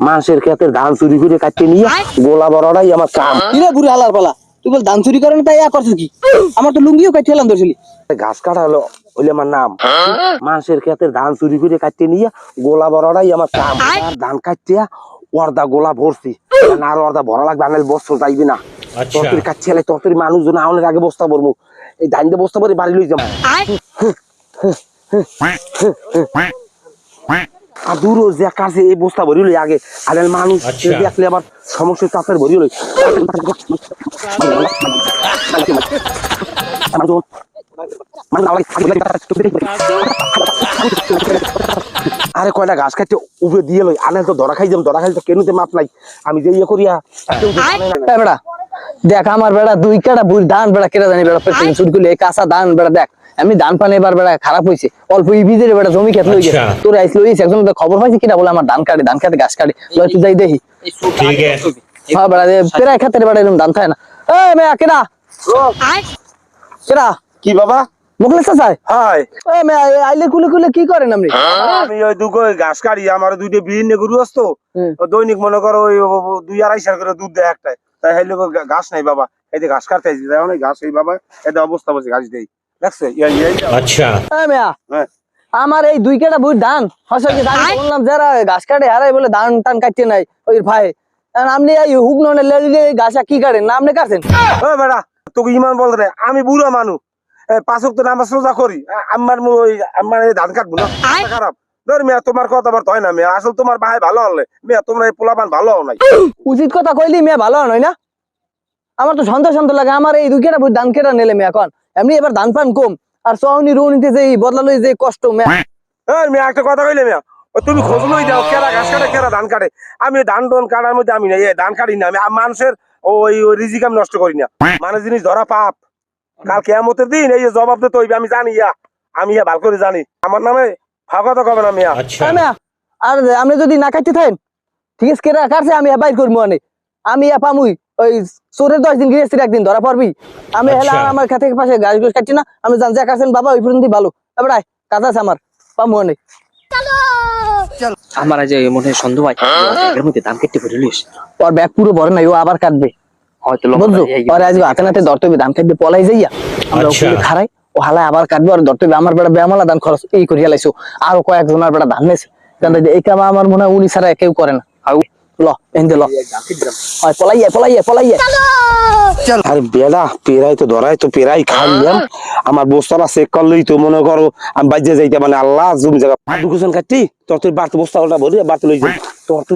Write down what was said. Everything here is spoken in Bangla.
মানুষের ক্ষেতের ধান চুরি করে কাটতে নিয়ে গোলা বড়াই আমার কাম। কিরে বুড়ি হালার পালা, তুই বল ধান চুরি করেন তাই করছিস কি? আমার তো লুঙ্গিও কাটতে এলাম ধরছিলি। ঘাস কাটা হলো হইলে আমার নাম। মানুষের ক্ষেতের ধান চুরি করে কাটতে নিয়ে গোলা বড়াই আমার কাম। আর ধান কাটতে অর্ধা গোলা ভরছি, আর অর্ধা ভরা লাগবে, আনাল বস্তা যাইবি না। তরতরি কাটছে এলে তরতরি মানুষজন আউনের আগে বস্তা ভরবো, এই ধান দিয়ে বস্তা ভরে বাড়ি লই যাবো। আর দূর যে কাছে এই বস্তা ভরি লই আগে, আনাল মানুষ দেখলে আবার সমস্যার চাপের ভরি লই। আরে কয়টা ঘাস খাইতে উপরে দিয়ে লই, আনে তো ধরা খাই যাম, ধরা খাইতে কেনুতে মাপ নাই। আমি যে ইয়ে করিয়া বেড়া দেখ আমার বেড়া দুই কাটা বুড়ি ধান বেড়া কেটে জানি বেড়া পেছনে চুরি করলে এই কাঁচা ধান বেড়া দেখ আমি ধান পানি এবার বেড়া খারাপ হয়েছে অল্প ভিজে বেড়া জমি খেতে লই গেছে তোর আইসলো একজন খবর পাইছি কিনা বলে আমার ধান কাটে ঘাস কাটে তুই যাই দেখি। ठीक है হ্যাঁ বেড়া প্রায় খাতে বেড়া এরকম ধান খায় না। এই মেয়া কেডা কেডা কি বাবা? মুখলে চাচাই হাই এই মেয়া আইলে কুলে কুলে কি করেন আপনি? আমি ওই দুগো ঘাস কাটি, আমার দুইটা বিভিন্ন গরু আসতো, দৈনিক মনে করো ওই 2-2.5 করে দুধ দেয় একটাই, তাই হাইলে ঘাস নাই বাবা, এই যে ঘাস কাটতে আইছি দেখো না ঘাস, এই বাবা এটা অবস্থা বলছে ঘাস দেই দেখছো। अच्छा এই মেয়া হ্যাঁ আমার এই দুই কাটা বুড়ি ধান হসকে ধান বললাম যারা ঘাস কাটে হারাই বলে ধান টান কাটতে নাই ওই ভাই আপনি এই হুক ননে লেগে ঘাসা কি কাটেন না আপনি কাটেন? ও বেড়া তোকে ইমান বল রে, আমি বুড়া মানুষ, 5 ওয়াক্ত নামাজ রোজা করি, আমার এই ধান কাটবো না খারাপ? ধর মিয়া তোমার কথা বার্তা হয় না মিয়া, আসল তোমার ভাই ভালো হলে মিয়া তোমরা এই পোলাপান ভালো হও নাই। উচিত কথা কইলি মেয়া ভালো নয় না? আমার তো সন্দেহ লাগে আমার এই দুই কাটা বুড়ি ধান কেটা নিলে মেয়া এখন এমনি এবার ধান পান কম আর সহনি রুনিতে যে বদলালো যে কষ্ট মেয়া। এই মিয়া একটা কথা কইলে মিয়া, তুমি খোঁজ লই দাও কেরা ঘাস কাটে কেরা ধান কাটে। আমি ধান কাটার মধ্যে আমি না ধান কাটি না, আমি মানুষের ওই রিজিক আমি নষ্ট করি না। মানে জিনিস ধরা পাপ, কাল কিয়ামতের দিন এই যে জবাব দিতে হইবে আমি জানি, আমি ভালো করে জানি। আমার নামে ফাঁকা তো কবে না মিয়া। अच्छा মেয়া আর আপনি যদি না কাটতে থাকেন ঠিক আছে কেরা কাটছে আমি বাইর করবো অনেক আমি পামুই ওই চোরের 10 দিন গিয়েছি একদিন ধরা পড়বি আমি হেলা আমার খেতে পাশে গাছ গোছ কাটছি না আমি জান যা কাছেন বাবা ওই পর্যন্ত ভালো এবার কাজ আছে আমার পামু অনেক। আমার আজ মনে হয় সন্দেহ হয় এর মধ্যে দাম কেটে পড়ে লিস ওর ব্যাগ পুরো ভরে নাই ও আবার কাটবে হয়তো বুঝছো ওর আজকে হাতে নাতে ধরতে হবে ধান কাটবে পলাই যাইয়া আমরা আচ্ছা। ওখানে খারাই ও হালায় আবার কাটবে আর ধরতে হবে আমার বেড়া ব্যামালা ধান খরচ এই করি হেলাইছো আরো কয়েকজনের বেড়া ধান নেছে কারণ এই কাম আমার মনে হয় উনি ছাড়া কেউ করে না। ল এনদে ল হয় পলাইয়া আর বেড়া পেরাই তো ধরাই তো পেরাই খাইলাম, আমার বস্তাটা চেক করলেই তো মনে করো আমি বাজে যাইতে মানে আল্লাহ জুম জায়গা দুকুজন কাটতি তোর বাড়তে বস্তা ভরি বাড়তে লই যাই তোর